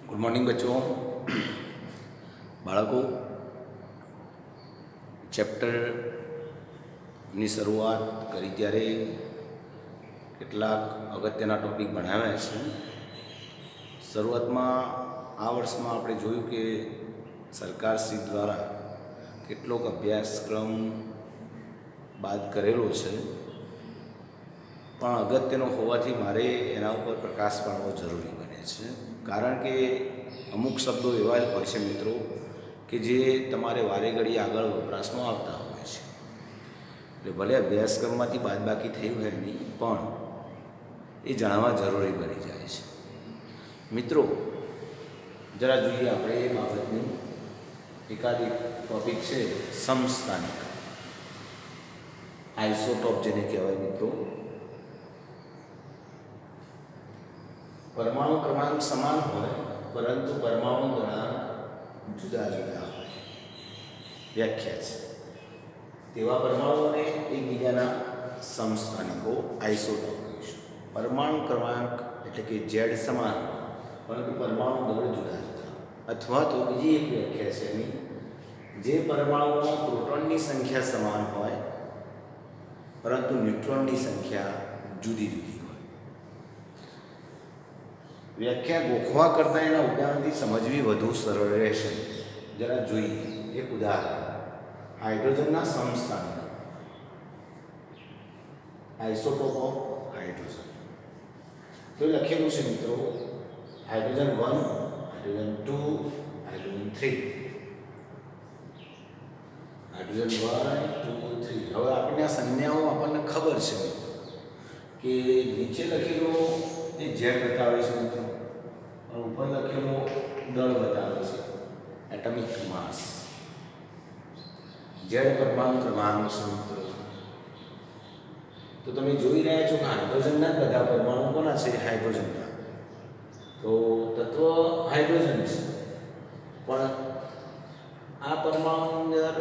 Good morning બચ્ચો. બાળકો, ચેપ્ટરની શરૂઆત કરી ત્યારે કેટલાક અગત્યના ટૉપિક ભણાવ્યા છે. શરૂઆતમાં આ વર્ષમાં આપણે જોયું કે સરકારશ્રી દ્વારા કેટલોક અભ્યાસક્રમ બાદ કરેલો છે, પણ અગત્યનો હોવાથી મારે એના ઉપર પ્રકાશ પાડવો જરૂરી બને છે. કારણ કે અમુક શબ્દો એવા જ હોય છે મિત્રો કે જે તમારે વારે ઘડી આગળ વપરાશમાં આવતા હોય છે. એટલે ભલે અભ્યાસક્રમમાંથી બાદબાકી થયું હોય નહીં, પણ એ જાણવા જરૂરી બની જાય છે. મિત્રો, જરા જોઈએ આપણે એ બાબતનું. એકાદ એક ટૉપિક છે સમસ્થાનિક, આઇસોટોપ જેને કહેવાય મિત્રો. પરમાણુ ક્રમાંક સમાન હોય પરંતુ પરમાણુ ગણાંક જુદા જુદા હોય. વ્યાખ્યા છે તેવા પરમાણુઓને એકબીજાના સમસ્થાનિકો આઇસોટોપ કહીશું. પરમાણુ ક્રમાંક એટલે કે ઝેડ સમાન પરંતુ પરમાણુ દળ જુદા જુદા. અથવા તો બીજી એક વ્યાખ્યા છે એની, જે પરમાણુમાં પ્રોટોનની સંખ્યા સમાન હોય પરંતુ ન્યુટ્રોનની સંખ્યા જુદી જુદી. વ્યાખ્યા ગોખવા કરતાં એના ઉદાહરણથી સમજવી વધુ સરળ રહેશે. જરા જોઈએ એક ઉદાહરણ. હાઇડ્રોજનના સમસ્થાનિકો, આઇસોટોપ ઓફ હાઇડ્રોજન. તો એ લખેલું છે મિત્રો, હાઇડ્રોજન 1, હાઇડ્રોજન 2, હાઇડ્રોજન 3. હાઇડ્રોજન 1, 2, 3. હવે આપણને આ સંજ્ઞાઓ આપણને ખબર છે કે નીચે લખેલો એ ઝેડ બતાવે છે મિત્રો, ઉપર લખેલો દળ બતાવે છે, એટમિક માસ. ઝેડ પરમાણુ ક્રમાંક સૂત્ર. તો તમે જોઈ રહ્યા છો કે હાઇડ્રોજનના જ બધા પરમાણુ કોના છે? હાઇડ્રોજનના. તો તત્વ હાઇડ્રોજન છે, પણ આ પરમાણુ અંદર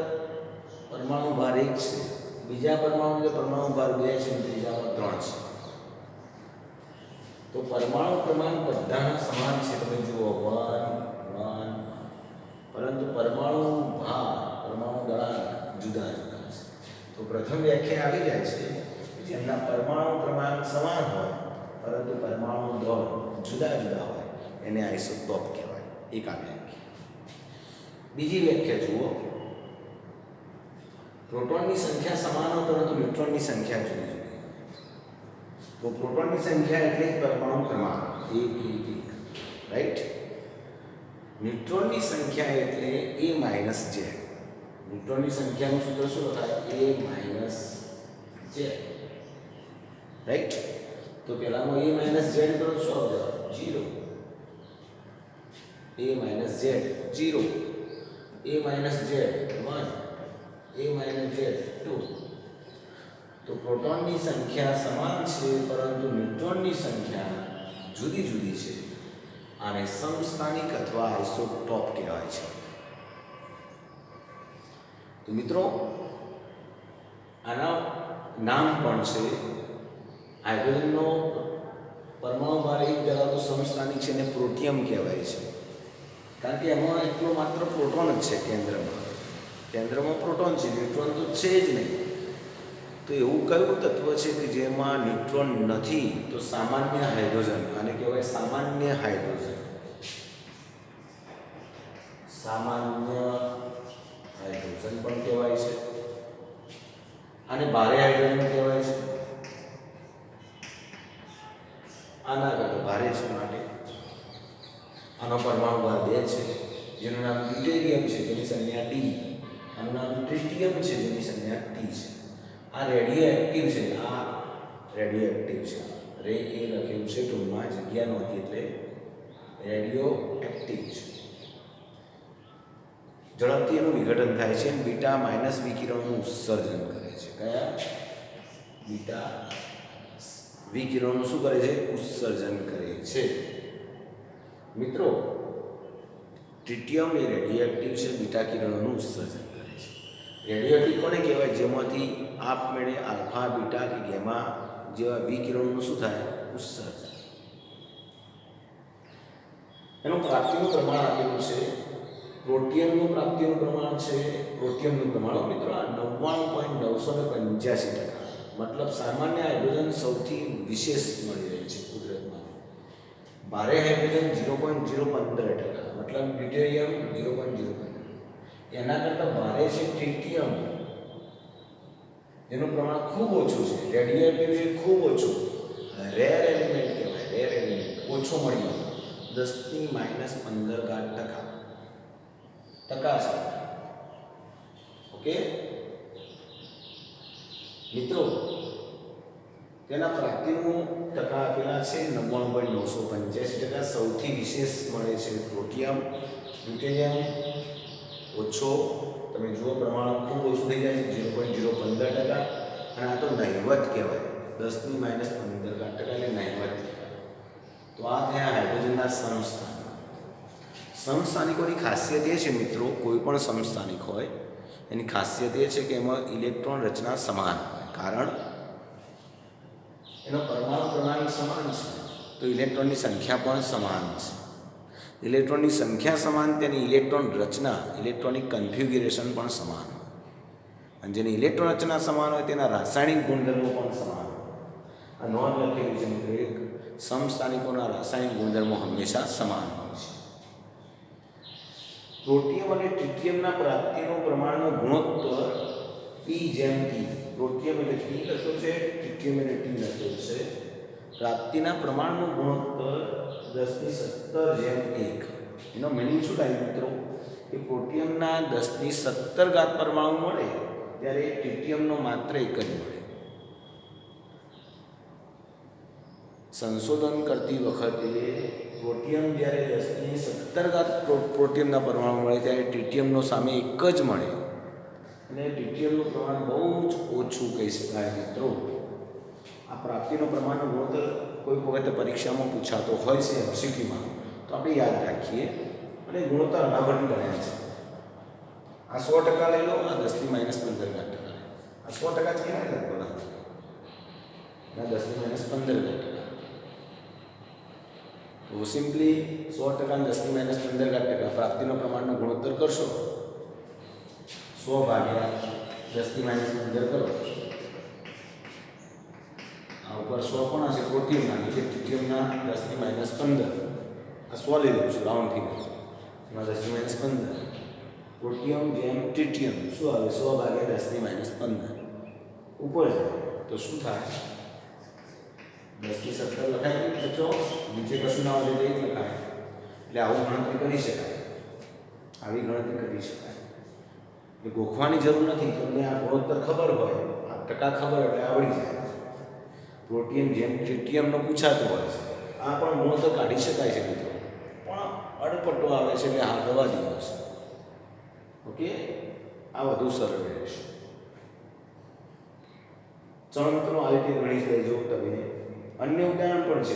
પરમાણુ ભાર 1 છે, બીજા પરમાણુ અંદર પરમાણુ ભાર 2 છે, ત્રીજામાં 3 છે. તો પરમાણુ ક્રમાંક બધાના સમાન છે, તમે જુઓ 1 1, પરંતુ પરમાણુ ભાર, પરમાણુ દળાંક જુદા જુદા છે. તો પ્રથમ વ્યાખ્યા આવી જાય છે, જેમના પરમાણુ ક્રમાંક સમાન હોય પરંતુ પરમાણુ દળ જુદા જુદા હોય એને આઇસોટોપ કહેવાય. એક આ વ્યાખ્યા. બીજી વ્યાખ્યા જુઓ, પ્રોટોનની સંખ્યા સમાન હોય પરંતુ ન્યુટ્રોનની સંખ્યા જુદી જુદી. તો પ્રોટોનની સંખ્યા એટલે પરમાણુ ક્રમાંક 1 1 1, રાઈટ. ન્યુટ્રોનની સંખ્યા એટલે a માઇનસ ઝેડ. ન્યુટ્રોનની સંખ્યાનું સૂત્ર શું લખાય? a minus Z, right. તો પહેલામાં a માઇનસ ઝેડ કરો શું આવશે? 0. a minus Z 0, a minus Z 1, a minus Z 2. તો પ્રોટોનની સંખ્યા સમાન છે પરંતુ ન્યુટ્રોનની સંખ્યા જુદી જુદી છે. આને સમસ્થાનિક અથવા આઇસોટોપ કહેવાય છે. તો મિત્રો, આના નામ પણ છે. હાઇડ્રોજનનો પરમાણુ ભાર 1 ધરાવતો સમસ્થાનિક છે અને પ્રોટિયમ કહેવાય છે, કારણ કે એમાં એકલો માત્ર પ્રોટોન જ છે કેન્દ્રમાં. કેન્દ્રમાં પ્રોટોન છે, ન્યુટ્રોન તો છે જ નહીં. તો એવું કયું તત્વ છે કે જેમાં ન્યુટ્રોન નથી? તો સામાન્ય હાઇડ્રોજન. આને કહેવાય સામાન્ય હાઇડ્રોજન. સામાન્ય હાઇડ્રોજન પણ કહેવાય છે. આને ભારે હાઇડ્રોજન કહેવાય છે. આના કરતાં ભારે છે માટે આનો પરમાણુ ભાર 2 છે, જેનું નામ ડ્યુટેરિયમ છે, જેની સંજ્ઞા D. આનું નામ ટ્રિટિયમ છે, જેની સંજ્ઞા T છે. આ રેડિયો એક્ટિવ છે. આ રેડિયો એક્ટિવ છે. રે એ લખેલું છે ટૂંકમાં, જગ્યા નહોતી એટલે રેડિયો એક્ટિવ છે. ઝડપથી એનું વિઘટન થાય છે અને બીટા માઇનસ વિકિરણોનું ઉત્સર્જન કરે છે. કયા? બીટા વિકિરણોનું શું કરે છે? ઉત્સર્જન કરે છે. મિત્રો, ટ્રિટિયમ એ રેડિયો એક્ટિવ છે, બીટા કિરણોનું ઉત્સર્જન કરે છે. રેડિયો એક્ટિવ કોને કહેવાય? જેમાંથી આપમેળે આલ્ફા, બીટા કે ગેમા જેવા વિકિરણોનું શું થાય? ઉત્સર્જન. એનું પ્રાપ્તિનું પ્રમાણ આપેલું છે. પ્રોટિયમનું પ્રાપ્તિનું પ્રમાણ છે, પ્રોટિયમનું પ્રમાણ મિત્રો આ 99.985%. મતલબ સામાન્ય હાઇડ્રોજન સૌથી વિશેષ મળી રહે છે કુદરતમાં. ભારે હાઇડ્રોજન 0.015%, મતલબ ડ્યુટેરિયમ 0.015. એના કરતાં ભારે છે ટ્રિટિયમ, એનું પ્રમાણ ખૂબ ઓછું છે. રેડિયોએક્ટિવ છે ખૂબ ઓછું, રેર એલિમેન્ટ કહેવાય, રેર એલિમેન્ટ ઓછો મળી આવે 10⁻15% ટકા છે. ઓકે મિત્રો, તેના પ્રાપ્તિનું ટકા આપેલા છે 99.985%. સૌથી વિશેષ મળે છે પ્રોટિયમ, ડ્યુટેરિયમ ઓછો, તમે જુઓ પ્રમાણ ખૂબ ઓછું થઈ જાય છે 0.015%. અને આ તો નહિવત કહેવાય, 10⁻15% એટલે નહિવત કહેવાય. તો આ થયા હાઇડ્રોજનના સમસ્થાનિકો. સમસ્થાનિકોની ખાસિયત એ છે મિત્રો, કોઈ પણ સમસ્થાનિક હોય એની ખાસિયત એ છે કે એમાં ઇલેક્ટ્રોન રચના સમાન હોય. કારણ એનો પરમાણુ ક્રમાંક સમાન છે તો ઇલેક્ટ્રોનની સંખ્યા પણ સમાન છે. ઇલેક્ટ્રોનની સંખ્યા સમાન, તેની ઇલેક્ટ્રોન રચના, ઇલેક્ટ્રોનિક કન્ફિગ્યુરેશન પણ સમાન હોય. અને જેની ઇલેક્ટ્રોન રચના સમાન હોય તેના રાસાયણિક ગુણધર્મો પણ સમાન હોય. આ નોંધ લખેલી છે મિત્રો, એક સમસ્થાનિકોના રાસાયણિક ગુણધર્મો હંમેશા સમાન હોય છે. પ્રોટિયમ અને ટ્રિટિયમના પ્રાપ્તિનું પ્રમાણનો ગુણોત્તર P/T. પ્રોટિયમ એટલે P લખ્યો છે, ટ્રિટિયમ એટલે T લખ્યો છે. પ્રાપ્તિના પ્રમાણનો ગુણોત્તર 10⁻17/1. એનો મિનિંગ શું થાય મિત્રો કે પ્રોટિયમના 10⁻17 પરમાણુ મળે ત્યારે ટ્રિટિયમનો માત્ર 1 જ મળે. સંશોધન કરતી વખતે પ્રોટિયમ જ્યારે 10⁻17 પ્રોટિયમના પરમાણુ મળે ત્યારે ટ્રિટિયમનો સામે 1 જ મળે. અને ટ્રિટિયમનું પ્રમાણ બહુ જ ઓછું કહી શકાય મિત્રો. આ પ્રાપ્તિનો પ્રમાણનો ગુણોત્તર કોઈક વખતે પરીક્ષામાં પૂછાતો હોય છે MCQમાં, તો આપણે યાદ રાખીએ. અને ગુણોત્તર અનાવરણ ગણ્યા છે. આ 100% લઈ લો, આ 10⁻15%. આ 100% જ કહેવાય ને લગભગ, આ 10⁻15%. તો સિમ્પલી 100% અને 10⁻15% પ્રાપ્તિનો પ્રમાણનો ગુણોત્તર કરશો, 100/10⁻15 કરો. આ ઉપર 100 કોણ હશે? પ્રોટિયમના, નીચે ટ્રિટિયમના 10⁻15. આ 100 લઈ લઉં છું રાઉન્ડ થઈ ગયો, એમાં 10⁻15. પ્રોટિયમ જેમ ટ્રિટિયમ શું આવે? 100/10⁻15 ઉપર જાય તો શું થાય? 10⁻17 લખાય તો નીચે કશું ના આવે તો 1 લખાય. એટલે આવું ગણતરી કરી શકાય, આવી ગણતરી કરી શકાય. એટલે ગોખવાની જરૂર નથી. તમને આ ગુણોત્તર ખબર હોય, આ ટકા ખબર એટલે આવડી જાય. પ્રોટિયમ જેમ ટ્રિટિયમનો પૂછાતો હોય છે, આ પણ ગુણોત્તર કાઢી શકાય છે મિત્રો, પણ અડપટો આવે છે એટલે હા દવા દીધો છે. ઓકે, આ વધુ સરળ રહેશે. ચલો મિત્રો, આ રીતે ગણી લેજો તમે. અન્ય ઉદાહરણ પણ છે.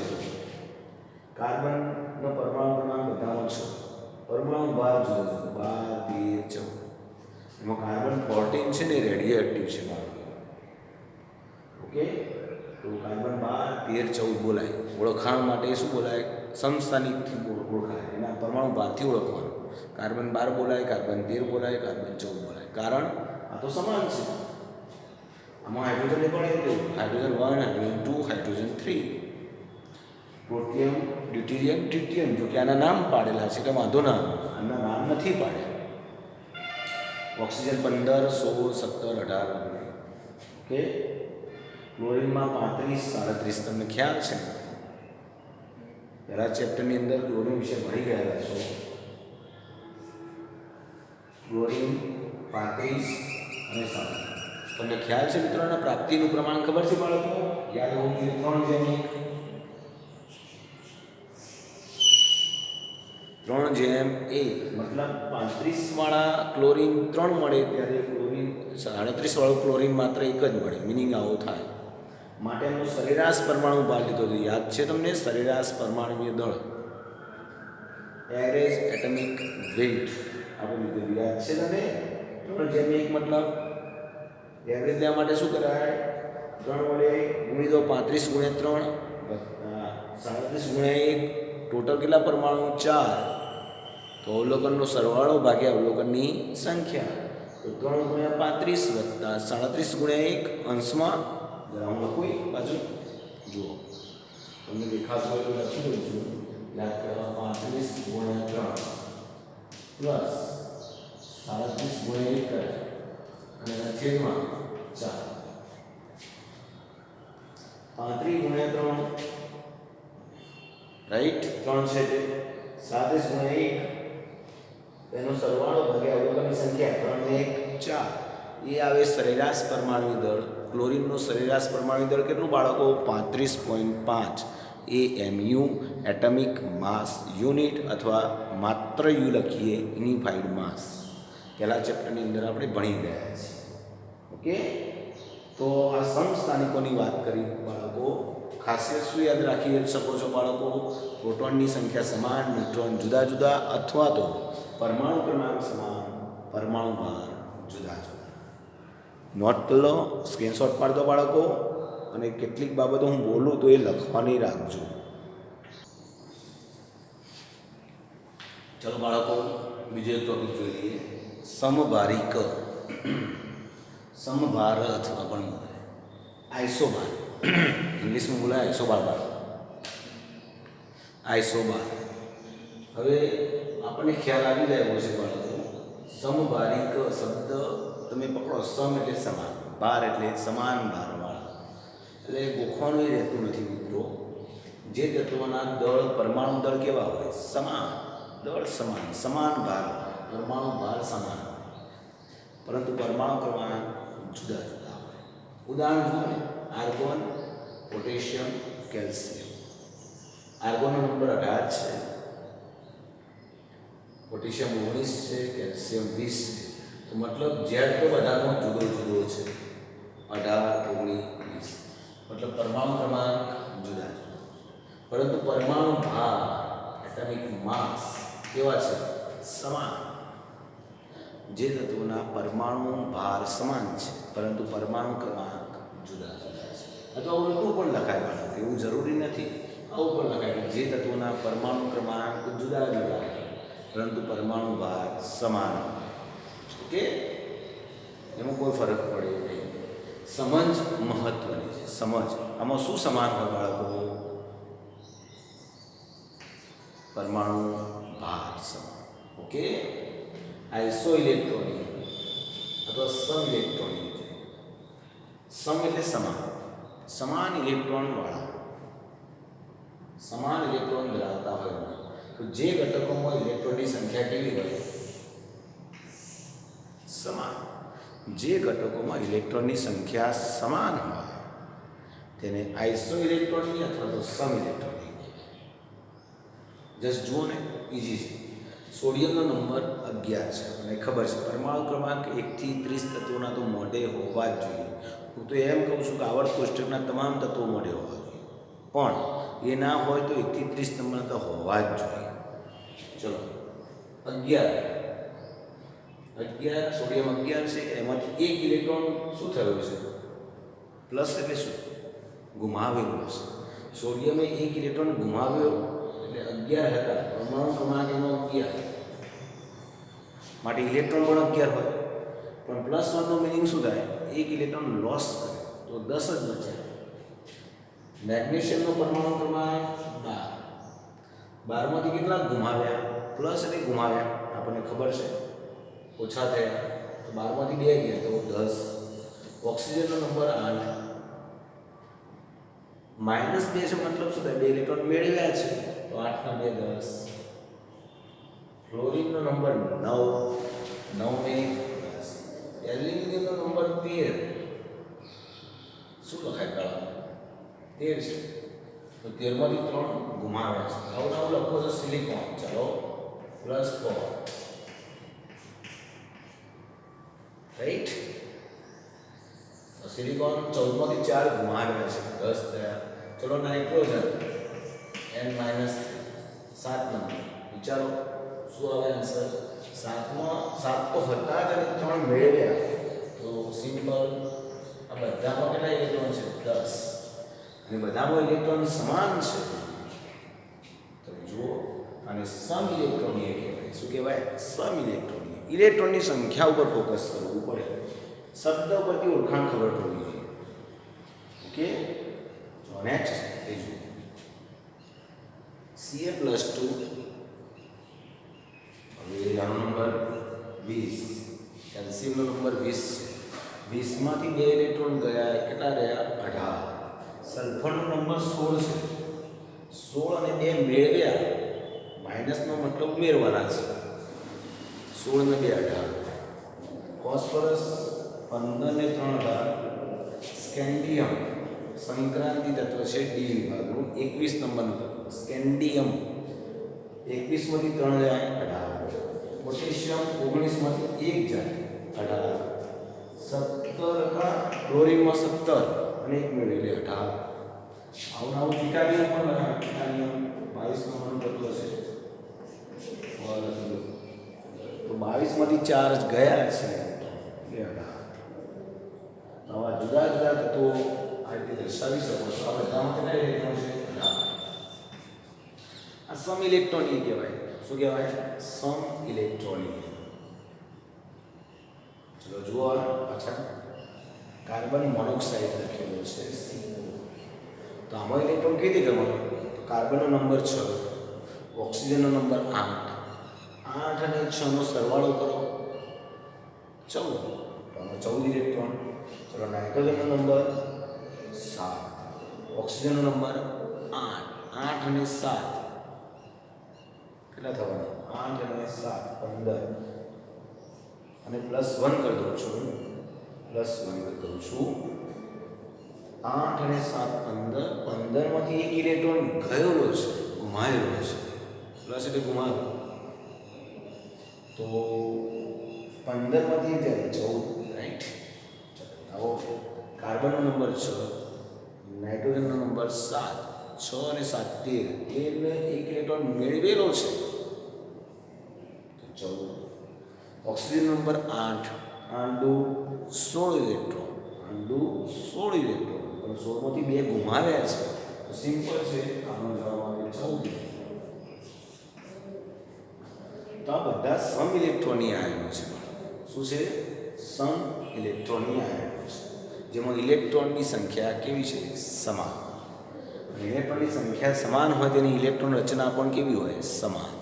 કાર્બનનો પરમાણુ ક્રમાંક બધામાં 6, પરમાણુ 12 જુદા જુદા, 12, 13, 14. એમાં કાર્બન 14 છે ને રેડિયો એક્ટિવ છે. ઓકે, તો કાર્બન 12, 13, 14 બોલાય. ઓળખાણ માટે શું બોલાય? સમસ્થાનિકથી ઓળખાય. એના પરમાણુ 12થી ઓળખવાનું. કાર્બન 12 બોલાય, કાર્બન 13 બોલાય, કાર્બન 14 બોલાય. કારણ આ તો સમાન છે. આમાં હાઇડ્રોજનને પણ એવું hydrogen 1, hydrogen 2, hydrogen 3. Protium, deuterium, tritium, જો કે આના નામ પાડેલા છે એટલે વાંધો ના આવે. આના નામ નથી પાડ્યા. ઓક્સિજન 15, 16, 17, 18. ઓકે, ક્લોરીનમાં 35, 37 તમને ખ્યાલ છે. પહેલા ચેપ્ટરની અંદર ક્લોરીન વિશે ભણી ગયેલા છો. ક્લોરીન 35 અને 37 તમને ખ્યાલ છે મિત્રો. એના પ્રાપ્તિનું પ્રમાણ ખબર છે બાળકો? યાદ હોવું જોઈએ. 3:1, મતલબ 35 વાળા ક્લોરીન 3 મળે ત્યારે ક્લોરીન 37 વાળું ક્લોરીન માત્ર 1 જ મળે. મિનિંગ આવો થાય. માટે એનો સરેરાશ પરમાણુ ભાર લીધો હતો. યાદ છે તમને? સરેરાશ પરમાણુય દળ, એવરેજ એટમિક વેઇટ આપણે લીધું. યાદ છે તમને? 3:1 મતલબ એવરેજ લેવા માટે શું કરાય? 3 વડે ગુણી દો. 35 × 3 37 × 1 ટોટલ કેટલા પરમાણુ? 4. તો અવલોકનનો સરવાળો ભાગ્યા અવલોકનની સંખ્યા, તો 3 × 35 વત્તા 37 × 1 અંશમાં જરા હું લખું એક બાજુ જુઓ, તમને દેખાતું હોય તો લખી દઉં છું. યાદ કરવા 35 × 3 પ્લસ 37 × 1 કરે અને એના છેદમાં 4. 35 × 3 રાઈટ, 3 છે તે 37 × 1 એનો સરવાળો ભાગ્યા અવલોકનની સંખ્યા 3 ને 1 4. એ આવે સરેરાશ પરમાણુ દળ. ક્લોરીનનો સરેરાશ પરમાણુ દળ કેટલું બાળકો? 35.5. એ mu એટમિક માસ યુનિટ અથવા માત્ર યુ લખીએ યુનિફાઈડ માસ. પહેલા ચેપ્ટરની અંદર આપણે ભણી ગયા છીએ. ઓકે, તો આ સમસ્થાનિકોની વાત કરી બાળકો. ખાસિયત શું યાદ રાખી શકો છો બાળકો? પ્રોટોનની સંખ્યા સમાન, ન્યુટ્રોન જુદા જુદા અથવા તો પરમાણુ ક્રમાંક સમાન, પરમાણુ ભાર જુદા જુદા. નોટ કરી લો, સ્ક્રીનશોટ પાડતો બાળકો, અને કેટલીક બાબતો હું બોલું તો એ લખવાની રાખજો. ચલો બાળકો, બીજો એક ટોપિક જોઈ લઈએ. સમભારિક, સમભાર અથવા પણ આઈસોબાર, ઇંગ્લિશમાં બોલાય આઈસોબાર બાળકો, આઈસોબાર. હવે આપણને ખ્યાલ આવી જાય એવો છે બાળકો. સમભારિક શબ્દ તમે પકડો. સમ એટલે સમાન, બાર એટલે સમાન ભારવાળા. એટલે ગોખવાનું એ રહેતું નથી મિત્રો. જે તત્વોના દળ, પરમાણુ દળ કેવા હોય? સમાન, દળ સમાન, સમાન ભાર, પરમાણુ ભાર સમાન, પરંતુ પરમાણુ ક્રમાંક જુદા જુદા હોય. ઉદાહરણ જુઓ ને, આર્ગોન, પોટેશિયમ, કેલ્શિયમ. આર્ગોનનો નંબર 18 છે, પોટેશિયમ 19 છે, કેલ્શિયમ 20 છે. તો મતલબ ઝેડ તો બધાનો જુદો જુદો છે, 18, 19, 20. મતલબ પરમાણુ ક્રમાંક જુદા જુદા, પરંતુ પરમાણુ ભાર એટમિક માસ કેવા છે? સમાન. જે તત્વોના પરમાણુ ભાર સમાન છે પરંતુ પરમાણુ ક્રમાંક જુદા જુદા છે. અથવા ઉલટું પણ લખાય બાળકો, એવું જરૂરી નથી. આવું પણ લખાય કે જે તત્વોના પરમાણુ ક્રમાંક જુદા જુદા પરંતુ પરમાણુ ભાર સમાન. ઓકે, એમાં કોઈ ફરક પડે નહીં. સમજ મહત્વની છે. સમજ, આમાં શું સમાન હોય બાળકો? પરમાણુ ભાર સમાન. ઓકે, આઈસો ઇલેક્ટ્રોનિક અથવા સમ ઇલેક્ટ્રોનિક. સમ એટલે સમાન, સમાન ઇલેક્ટ્રોન વાળા, સમાન ઇલેક્ટ્રોન ધરાવતા હોય. તો જે ઘટકોમાં ઇલેક્ટ્રોનની સંખ્યા કેવી હોય? સમાન. જે ઘટકોમાં ઇલેક્ટ્રોનની સંખ્યા સમાન હોય તેને આઈસો ઇલેક્ટ્રોનિક અથવા તો સમ ઇલેક્ટ્રોનિક. જસ્ટ જુઓ ને, ઇઝી છે. સોડિયમનો નંબર 11 છે, મને ખબર છે. પરમાણુ ક્રમાંક 1 થી 30 તત્વોના તો મોઢે હોવા જ જોઈએ. હું તો એમ કહું છું કે આવર્ત કોષ્ટકના તમામ તત્વો મોઢે હોવા જોઈએ, પણ એ ના હોય તો 1 થી 30 નંબર તો હોવા જ જોઈએ. ચલો, 11 સોડિયમ 11 છે. એમાંથી એક ઇલેક્ટ્રોન શું થયો છે? પ્લસ એટલે શું? ગુમાવેલો છે. સોડિયમે એક ઇલેક્ટ્રોન ગુમાવ્યો એટલે 11 હતા, પરમાણુ ક્રમાંક એનો 11, માટે ઇલેક્ટ્રોન પણ 11 હોય. પણ +1 નો મિનિંગ શું થાય? એક ઇલેક્ટ્રોન લોસ કરે તો 10 જ બચે. મેગ્નેશિયમનો પરમાણુ ક્રમાંક 12, 12માંથી કેટલા ગુમાવ્યા? પ્લસ એટલે ગુમાવ્યા, આપણને ખબર છે. ઓછા થયા તો 12માંથી 2 ગયા તો 10. ઓક્સિજનનો નંબર 8, -2 છે, મતલબ શું થાય? 2 ઇલેક્ટ્રોન મેળવ્યા છે તો 8 ના 2 10. ફ્લોરિનનો નંબર 9, 9 ને 10. એલ્યુમિનિયમનો નંબર 13. શું લખાય કાળા? 13 છે, તો 13માંથી 3 ગુમાવ્યા છે. આવું લખો તો સિલિકોન. ચાલો, +4, રાઈટ. સિલિકોન 14માંથી 4 ગુમાવ્યા છે, 10 થયા. ચલો, નાઇટ્રોજન N-3, 7 નંબર. વિચારો શું આવે આન્સર? 7 તો હતા જ અને 3 મેળવ્યા, તો સિમ્પલ. આ બધામાં કેટલા ઇલેક્ટ્રોન છે? 10. અને બધામાં ઇલેક્ટ્રોન સમાન છે. તમે જુઓ, અને સમ ઇલેક્ટ્રોનીય કહેવાય. શું કહેવાય? સમ ઇલેક્ટ્રોનીય. ઇલેક્ટ્રોનની સંખ્યા ઉપર ફોકસ કરવું પડે. શબ્દ પરથી ઓળખાણ ખબર પડવી જોઈએ. ઓકે, તો નેક્સ્ટ ત્રીજું Ca+2. હવે આનો નંબર 20. કેલ્શિયમનો નંબર 20 છે. 20 માંથી 2 ઇલેક્ટ્રોન ગયા, કેટલા રહ્યા? 18. સલ્ફરનો નંબર 16 છે. 16 અને 2 મેળવ્યા, માઇનસનો મતલબ ઉમેરવાના છે. 16 ને 2 18. ફોસ્ફરસ 15 ને 3 18. સ્કેન્ડિયમ સંક્રાંતિ તત્વ છે, ડી વિભાગનું 21 નંબરનું તત્વ. સ્કેન્ડિયમ 21 માંથી 3 જાય 18. પોટેશિયમ 19 માંથી 1 જાય 18. 17 કા ક્લોરીનમાં 17 અને 1 મેળવી 18. આવું ટિટાનિયમ પણ લખાય. ટિટાનિયમ 22 નંબરનું તત્વ છે. તો 22 માંથી 4 જ ગયા છે એટલે 18. આવા જુદા જુદા તત્વો આ રીતે દર્શાવી શકો છો. આ બધામાં કેટલા ઇલેક્ટ્રોન છે? 18. આ સમ ઇલેક્ટ્રોનીય કહેવાય. શું કહેવાય? સમ ઇલેક્ટ્રોનીય. ચલો જુઓ પાછા. કાર્બન મોનોક્સાઇડ લખેલો છે CO. તો આમાં ઇલેક્ટ્રોન કઈ રીતે ગણવાનું? તો કાર્બનનો નંબર 6, ઓક્સિજનનો નંબર 8. 8 અને 6 નો સરવાળો કરો 14. તો આમાં 14 ઇલેક્ટ્રોન. ચલો નાઇટ્રોજનનો નંબર 7, ઓક્સિજનનો નંબર 8. 8 અને 7 કેટલા થવાના? 8 અને 7 15. અને +1 કરી દઉં છું. +1 કરી દઉં છું. 8 અને 7 15. 15 માંથી 1 ઇલેક્ટ્રોન ગયેલો છે, ગુમાયેલો છે. પ્લસ એટલે ગુમાવેલો. તો 15 માંથી 1 જાય 14. રાઈટ. આવો કાર્બનનો નંબર 6, નાઇટ્રોજનનો નંબર 7. 6 અને 7 13. એટલે 1 ઇલેક્ટ્રોન મેળવેલો છે તો 14. ઓક્સિજનનો નંબર 8. 8 દુ 16 ઇલેક્ટ્રોન. 8 દુ 16 ઇલેક્ટ્રોન. પણ 16 માંથી 2 ગુમાવ્યા છે. તો સિમ્પલ છે, આનો જવાબ આવે 14. તો આ બધા સમ ઇલેક્ટ્રોનીય આયનો છે. શું છે? સમ ઇલેક્ટ્રોનીય આયનો છે, જેમાં ઇલેક્ટ્રોનની સંખ્યા કેવી છે? સમાન. અને ઇલેક્ટ્રોનની સંખ્યા સમાન હોય તેની ઇલેક્ટ્રોન રચના પણ કેવી હોય? સમાન.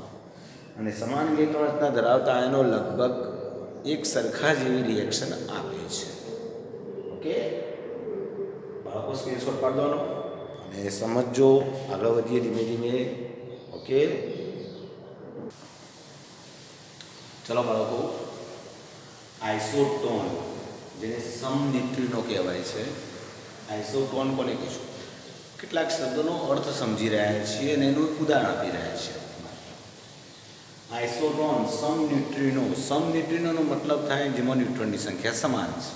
અને સમાન ઇલેક્ટ્રોન રચના ધરાવતા આયનો લગભગ એક સરખા જેવી રિએક્શન આપે છે. ઓકે, બાળકો સ્ક્રીનશોટ પાડવાનો અને સમજો. આગળ વધીએ ધીમે ધીમે. ઓકે, ચલો બાળકો, આઇસોટોન જેને સમનિટ્રિનો કહેવાય છે. આઇસોટોન કોને કહીશું? કેટલાક શબ્દોનો અર્થ સમજી રહ્યા છીએ અને એનું ઉદાહરણ આપી રહ્યા છીએ. આઇસોટોન, સમન્યુટ્રિનો. સમન્યુટ્રિનોનો મતલબ થાય જેમાં ન્યુટ્રોનની સંખ્યા સમાન છે.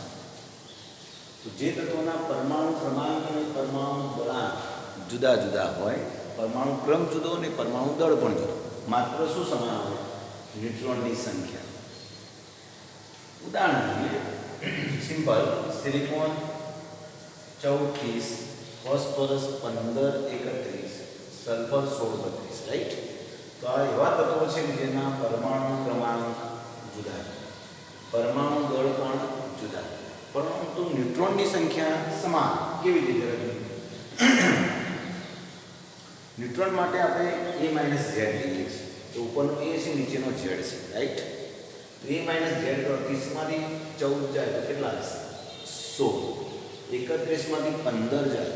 તો જે તત્વોના પરમાણુ ક્રમાંક અને પરમાણુ દળાંક જુદા જુદા હોય, પરમાણુ ક્રમ જુદો અને પરમાણુ દળ પણ જુદો, માત્ર શું સમાન હોય? ન્યુટ્રોનની સંખ્યા. ઉદાહરણ simple. Silicon 14, phosphorus 15 31, sulphur 16 32. Right. તો આ એવા તત્વો છે જેના પરમાણુ ક્રમાંક જુદા, પરમાણુ દળ પણ જુદા, પરંતુ ન્યુટ્રોનની સંખ્યા સમાન. કેવી રીતે રજૂ? ન્યુટ્રોન માટે આપણે A - Z લઈએ છીએ. તો ઉપરનો A છે, નીચેનો Z છે. રાઈટ. તો A - Z 30 માંથી 14 જાય તો કેટલા હશે? 16. 31 માંથી 15 જાય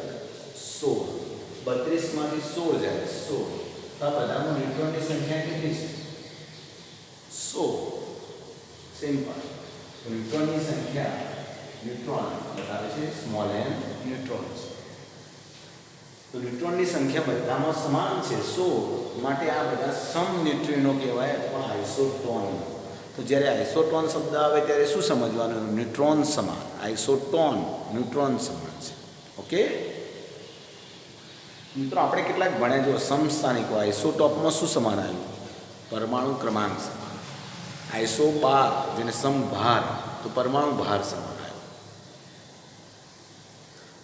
16. 32 માંથી 16 જાય 16. તો આ બધામાં ન્યુટ્રોનની સંખ્યા કેટલી છે? 16. સિમ્પલ. ન્યુટ્રોનની સંખ્યા, ન્યુટ્રોન બતાવે છે સ્મોલ n ન્યુટ્રોન્સ. તો ન્યુટ્રોનની સંખ્યા બધામાં સમાન છે 16. માટે આ બધા સમન્યુટ્રિનો કહેવાય અથવા આઇસોટોન. તો જ્યારે આઇસોટોન શબ્દ આવે ત્યારે શું સમજવાનું? ન્યુટ્રોન સમાન. આઇસોટોન ન્યુટ્રોન સમાન છે. ઓકે મિત્રો, આપણે કેટલાક ભણ્યા જો સમસ્થાનિકો. આઇસોટોપમાં શું સમાન આવ્યું? પરમાણુ ક્રમાંક સમાન. આઇસોબાર જેને સમભાર, તો પરમાણુ ભાર સમાન આવ્યો.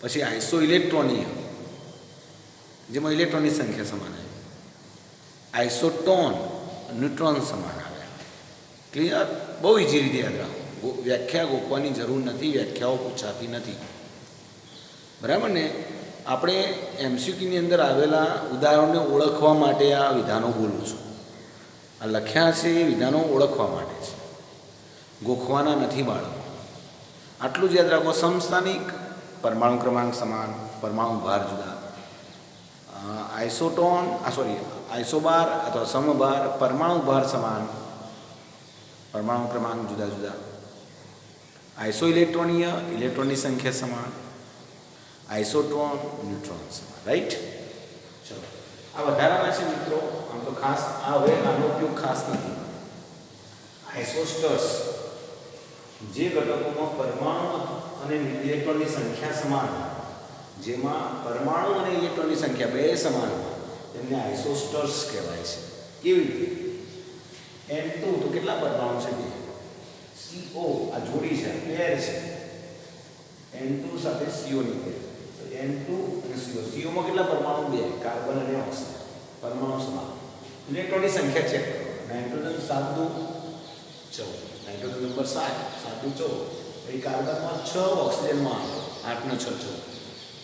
પછી આઇસો ઇલેક્ટ્રોનીય, જેમાં ઇલેક્ટ્રોનની સંખ્યા સમાન આવી. આઇસોટોન ન્યુટ્રોન સમાન આવે. ક્લિયર? બહુ ઇઝી રીતે યાદ રાખો. વ્યાખ્યા ગોખવાની જરૂર નથી, વ્યાખ્યાઓ પૂછાતી નથી. બરાબર ને? આપણે એમસીક્યુની અંદર આવેલા ઉદાહરણોને ઓળખવા માટે આ વિધાનો બોલું છું. આ લખ્યા છે એ વિધાનો ઓળખવા માટે છે, ગોખવાના નથી બાળકો. આટલું જ યાદ રાખો. સમસ્થાનિક પરમાણુ ક્રમાંક સમાન, પરમાણુ ભાર જુદા. આઇસોબાર અથવા સમભાર પરમાણુ ભાર સમાન, પરમાણુ ક્રમાંક જુદા જુદા. આઇસો ઇલેક્ટ્રોનીય ઇલેક્ટ્રોનની સંખ્યા સમાન, આઇસોટોન ન્યુટ્રોન સમાન. રાઈટ? ચલો, આ વધારાના છે મિત્રો. આમ તો ખાસ આ હવે આનો ઉપયોગ ખાસ નથી. આઇસોસ્ટર્સ જે ઘટકોમાં પરમાણુ અને ઇલેક્ટ્રોનની સંખ્યા સમાન, જેમાં પરમાણુ અને ઇલેક્ટ્રોનની સંખ્યા બે સમાન હોય, તેમને આઇસોસ્ટર્સ કહેવાય છે. કેવી રીતે? N2 તો કેટલા પરમાણુ છે? બે. CO આ જોડી છે, પેર છે. N2 સાથે CO ની પેર. તો N2 અને CO. CO માં કેટલા પરમાણુ? બે. કાર્બન અને ઓક્સિજન. પરમાણુ સમાન. ઇલેક્ટ્રોનની સંખ્યા ચેક કરો. નાઇટ્રોજન 7 દુ 14. નાઇટ્રોજન નંબર 7 7 દુ 14. એ કાર્બનમાં 6, ઓક્સિજનમાં 8 ને 6 14.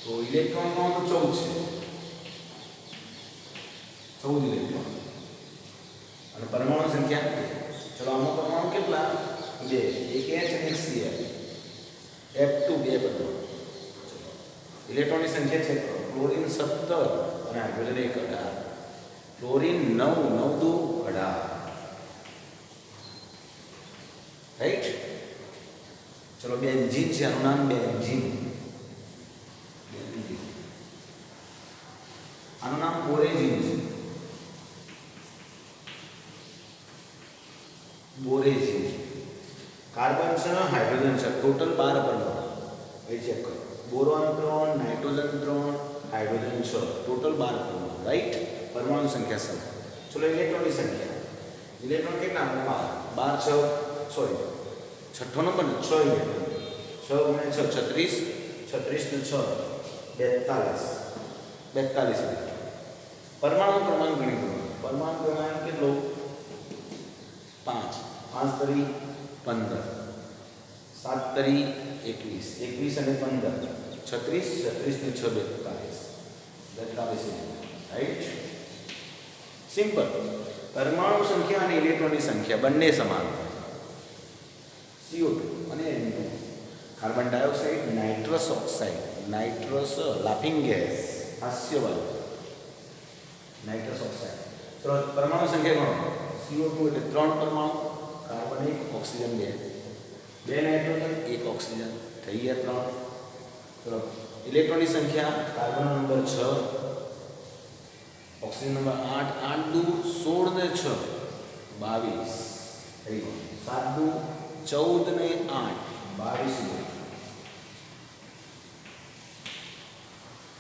તો ઇલેક્ટ્રોનમાં તો 14 છે. 14 ઇલેક્ટ્રોન. અને પરમાણુ સંખ્યા 2. ચલો, આમાં પરમાણુ કેટલા? 2. એક H અને એક Cl. F2 2 પરમાણુ. ઇલેક્ટ્રોનની સંખ્યા છે ક્લોરીન 17 અને હાઇડ્રોજન 1 18. ક્લોરીન 9 9 દુ 18. રાઈટ? ચલો, બેન્ઝીન છે, આનું નામ બેન્ઝીન. આનું નામ બોરેઝીન છે. બોરેઝીન. કાર્બન છે, હાઇડ્રોજન છે, ટોટલ 12 પરમાણુ. એ ચેક કરો. બોરોન 3, નાઇટ્રોજન 3, હાઇડ્રોજન 6, ટોટલ 12 પરમાણુ. રાઈટ? પરમાણુ સંખ્યા સમાન. ચલો, ઇલેક્ટ્રોનની સંખ્યા. ઇલેક્ટ્રોન કેટલા? 12 6 સોરી છઠ્ઠો નંબર ને 6 ઇલેક્ટ્રોન. 6 ગુણ્યા 6 36. 36 ને 6 42. 42 ઇલેક્ટ્રોન. પરમાણુ ક્રમાંક ગણી લો. પરમાણુ ક્રમાંક કેટલો? 5. 5 તરી 15. 7 તરી 21. 21 અને 15 36. 36 ને 6 42. 42. રાઈટ? સિમ્પલ. પરમાણુ સંખ્યા અને ઇલેક્ટ્રોનની સંખ્યા બંને સમાન. CO2 અને N2. Carbon dioxide, nitrous oxide, nitrous laughing gas, હાસ્યવાયુ, નાઇટ્રસ ઓક્સાઇડ. તો પરમાણુ સંખ્યા ગણો. CO2 એટલે 3 પરમાણુ, કાર્બન 1, ઓક્સિજન 2. 2 નાઇટ્રોજન 1 ઓક્સિજન, થઈ ગયા 3. ચલો, ઇલેક્ટ્રોનની સંખ્યા. Carbon number 6, oxygen number 8. 8 દુ 16 ને 6 22. થઈ ગયું. 7 દુ 14 ને 8 22.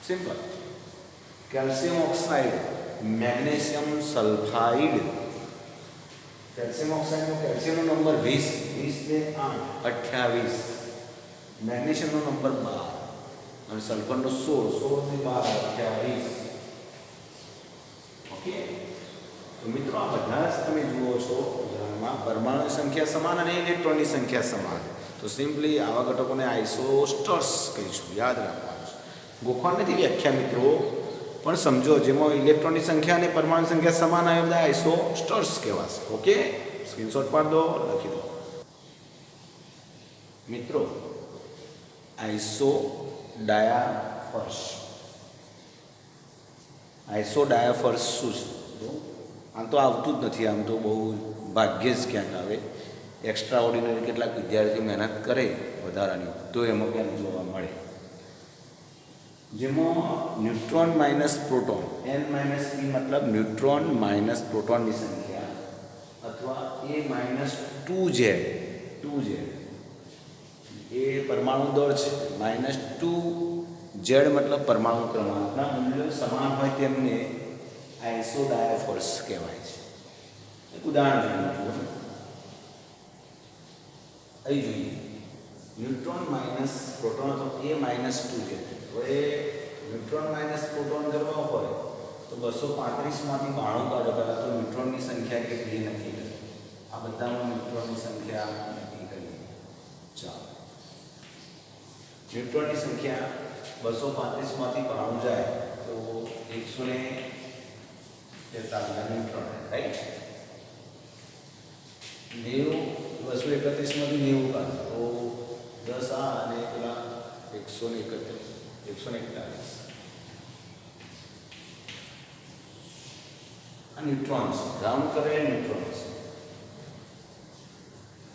Simple. Calcium oxide, magnesium sulphide. Calcium ઓક્સાઇડનો કેલ્શિયમનો નંબર 20. 20 ને 8 28. મેગ્નેશિયમનો નંબર 12 અને સલ્ફરનો 16. 16 ને 12 28. ઓકે? તો મિત્રો, આ બધા જ તમે જુઓ છો ઉદાહરણમાં પરમાણુની સંખ્યા સમાન અને ઇલેક્ટ્રોનની સંખ્યા સમાન. તો સિમ્પલી આવા ઘટકોને આઇસોસ્ટર્સ કહીશું. યાદ રાખવાનું. ગોખવા નથી વ્યાખ્યા મિત્રો, પણ સમજો. જેમાં ઇલેક્ટ્રોનની સંખ્યા અને પરમાણુ સંખ્યા સમાન આવે, બધા આઇસોસ્ટર્સ કહેવાશે. ઓકે? સ્ક્રીનશોટ પાડ દો, લખી દો. મિત્રો, આઇસોડાયાફર્સ. આઇસોડાયાફર્સ શું છે? આમ તો આવતું જ નથી. આમ તો બહુ ભાગ્યે જ ક્યાંક આવે. એક્સ્ટ્રા ઓર્ડિનરી કેટલાક વિદ્યાર્થીઓ મહેનત કરે વધારાની, તો એમાં ક્યાંક જોવા મળે. જેમાં neutron minus proton, N minus P મતલબ ન્યુટ્રોન માઇનસ પ્રોટોનની સંખ્યા, અથવા A-2Z એ પરમાણુ દળ છે. -2Z મતલબ પરમાણુ ક્રમાંકના મૂલ્યો સમાન હોય તેમને આઇસોડાયાફર્સ કહેવાય છે. એક ઉદાહરણ જોઈએ. અહીં જોઈએ. ન્યુટ્રોન માઇનસ પ્રોટોન અથવા A-2Z. તો એ ન્યુટ્રોન માઇનસ પ્રોટોન કરવા હોય તો 235માંથી 92 કાઢો. પહેલાં તો ન્યુટ્રોનની સંખ્યા કેટલી નક્કી કરી. આ બધામાં ન્યુટ્રોનની સંખ્યા નક્કી કરીએ. ચાલો, ન્યુટ્રોનની સંખ્યા 235માંથી 92 જાય તો 143 ન્યુટ્રોન, રાઈટ. 90 231માંથી 90 કાઢો તો 10 આ અને પેલા 141. આ ન્યુટ્રોન્સ રાઉન્ડ કરેલા ન્યુટ્રોન્સ,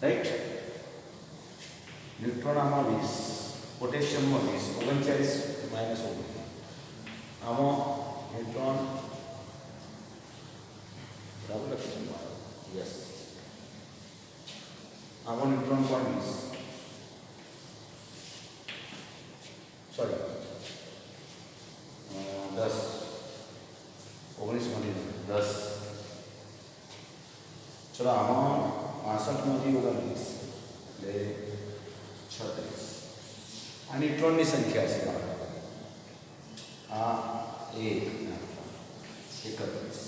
રાઈટ. ન્યુટ્રોન આમાં 20, પોટેશિયમમાં 20, 39 -19. આમાં ન્યુટ્રોન બરાબર લખીશું. યસ, આમાં ન્યુટ્રોન પણ 20, સોરી 10, 19માંથી 10. ચલો, આમાં 65માંથી 29 એટલે 36. આ ન્યુટ્રોનની સંખ્યા છે. આ 1 31,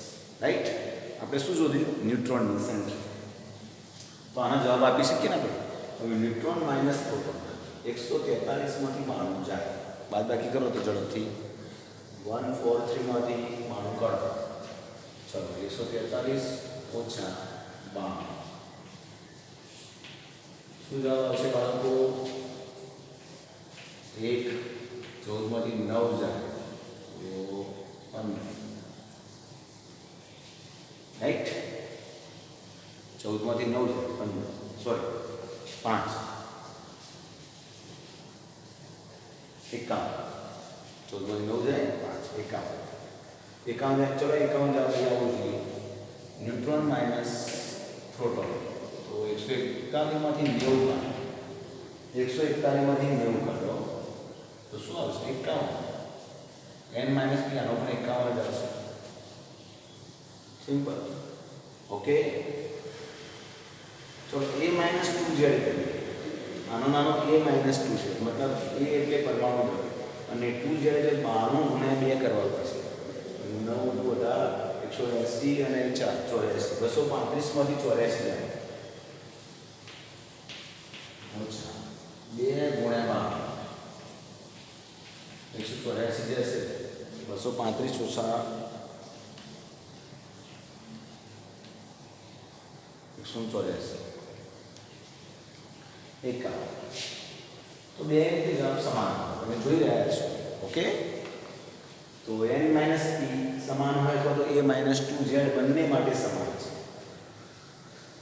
રાઈટ. આપણે શું શોધ્યું? ન્યુટ્રોનની સંખ્યા. તો આનો જવાબ આપી શકીએ ને આપણે. હવે ન્યુટ્રોન માઇનસ પ્રોટોન 143માંથી 92 જાય, બાદબાકી કરો તો ઝડપથી 143માંથી 92 કાઢો. ચલો, 143 ઓછા 92. શું જવાબ આવશે બાળકો? 1 14માંથી 9 જાય તો 15, રાઈટ. 14માંથી 9 જાય 15, સોરી 5, 51. 14માંથી 9 જાય 5, 51. 51 ચલો, 51 જવાબ આવવું જોઈએ. ન્યુટ્રોન માઇનસ પ્રોટોન તો 141માંથી 90 કાઢો. 141માંથી 90 કાઢો તો શું આવશે? 51. n માઇનસ p, આનો પણ 51 જ આવશે. સિમ્પલ. ઓકે, ચલો, a માઇનસ 2 જેડ કરીએ. આનો નાનો a માઇનસ 2 છે, મતલબ a એટલે પરમાણુ દળ અને 2 જેડ એટલે 92 ગુણ્યા 2 કરવા પડશે. 9 બધા 180 અને 4 84. 235માંથી 84 જાય ઓછા 2 ગુણ્યા 12 184 જશે. 235 ઓછા 184 51. તો બે રીતે જવાબ સમાન તમે જોઈ રહ્યા છો. ઓકે, તો n માઇનસ p સમાન હોય તો a માઇનસ 2 z બંને માટે સમાન છે.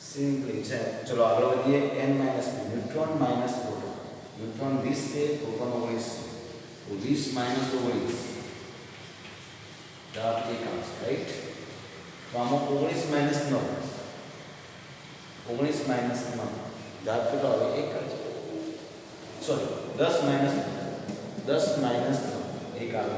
સિમ્પલી છે. ચલો આગળ વધીએ. n minus p, neutron minus proton. Neutron 20 છે, પ્રોટોન 19 છે. તો 20 માઇનસ 19 જવાબ 1 આવશે, રાઈટ. તો આમાં 19 માઇનસ 9, 19 માઇનસ 9 જવાબ કેટલો આવે? 1 આવે. સોરી 10 માઇનસ 1 આવે.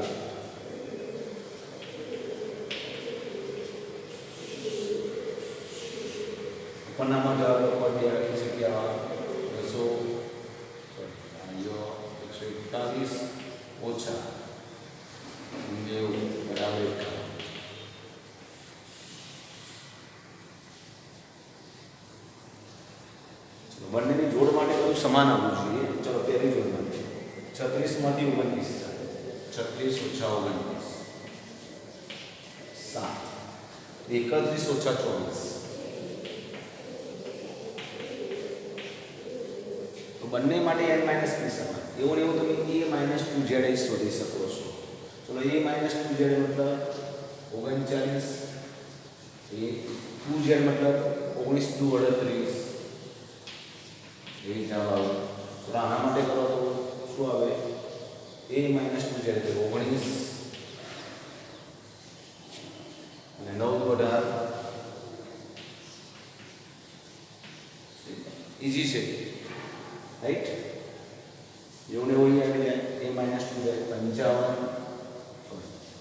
ઉપરનામાં જવાબ ઉપર બે લખી શકીએ. 141 ઓછા 90 બરાબર 1. બંનેની જોડ માટે બધું સમાન આવવું જોઈએ. ચલો, પહેલી જોડ માટે 36માંથી 29 થાય. 36 ઓછા 29 7. 31 ઓછા 24. તો બંને માટે n માઇનસ p સમાન. એવું ને એવું તમે a માઇનસ 2 z શોધી શકો છો. ચલો, a માઇનસ 2 z મતલબ 39, એ 2 z મતલબ 19 દુ 38. એ જવાબ આવે. તો આના માટે કરો તો શું આવે? a માઇનસ 2 z એટલે 19 અને 9 દુ 18. ઇઝી છે, રાઈટ. એવું ને એવું આવી જાય. a માઇનસ 2 z 55,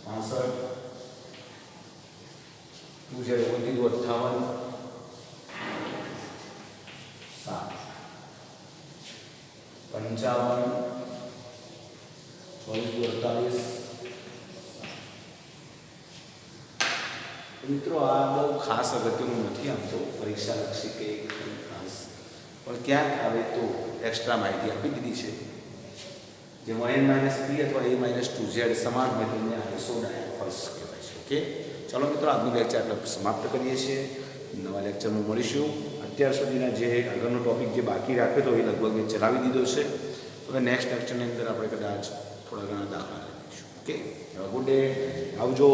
65, 2 z 19 દુ 58 7, 55 24 દુ 48 મિત્રો આ બહુ ખાસ અગત્યનું નથી આમ તો પરીક્ષાલક્ષી કે ખાસ, પણ ક્યાંક આવે તો એક્સ્ટ્રા માહિતી આપી દીધી છે. જેમાં n-3 અથવા a-2z સમાન હોય તેને આઇસોડાયફર્સ કહેવાય છે. ઓકે, ચાલો મિત્રો આજનું લેક્ચર આપણે સમાપ્ત કરીએ છીએ. નવા લેક્ચરમાં મળીશું. અત્યાર સુધીના જે આગળનો ટૉપિક જે બાકી રાખ્યો હતો એ લગભગ ચલાવી દીધો છે. હવે નેક્સ્ટ લેક્ચરની અંદર આપણે કદાચ થોડા ઘણા દાખલા લઈશું. ઓકે, ગુડ ડે, આવજો.